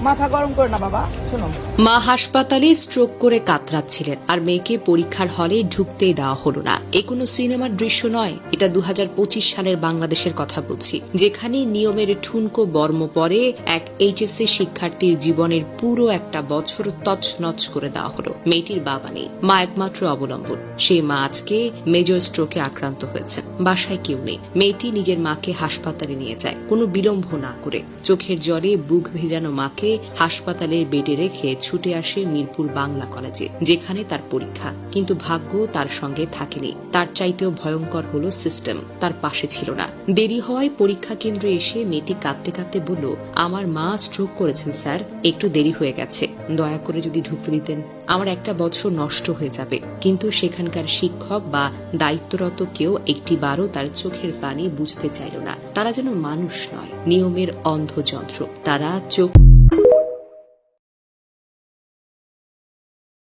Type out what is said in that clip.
মাথা গরম করে না বাবা, শোনো। মা হাসপাতালে স্ট্রোক করে কাতরাচ্ছিলেন আর মেয়েকে পরীক্ষার হলে ঢুকতেই দেওয়া হলো না। এ কোনো সিনেমার দৃশ্য নয়, এটা 2025 সালের বাংলাদেশের কথা বলছি, যেখানে নিয়মের ঠুনকো বর্ম পরে এক এইচএসসি শিক্ষার্থীর জীবনের পুরো একটা বছর তছনছ করে দেওয়া হলো। মেয়েটির বাবা নেই, মা একমাত্র অবলম্বন। সেই মা আজকে মেজর স্ট্রোকে আক্রান্ত হয়েছেন, বাসায় কেউ নেই। মেয়েটি নিজের মাকে হাসপাতালে নিয়ে যায় কোনো বিলম্ব না করে। চোখের জলে বুক ভেজানো মাকে হাসপাতালের বেডে রেখে ছুটে আসে মিরপুর বাংলা কলেজে, যেখানে তার পরীক্ষা। কিন্তু ভাগ্য তার সঙ্গে থাকেনি। তার চাইতেও ভয়ঙ্কর হলো সিস্টেম, তার পাশে ছিল না। দেরি হওয়ায় পরীক্ষা কেন্দ্রে এসে মেয়েটি কাঁদতে কাঁদতে বলল, আমার মা স্ট্রোক করেছেন স্যার, একটু দেরি হয়ে গেছে, দয়া করে যদি ঢুকতে দিতেন, আমার একটা বছর নষ্ট হয়ে যাবে। কিন্তু সেখানকার শিক্ষক বা দায়িত্বরত কেউ একটিবারও তার চোখের পানি বুঝতে চাইল না। তারা যেন মানুষ নয়, নিয়মের অন্ধযন্ত্র। তারা চোখ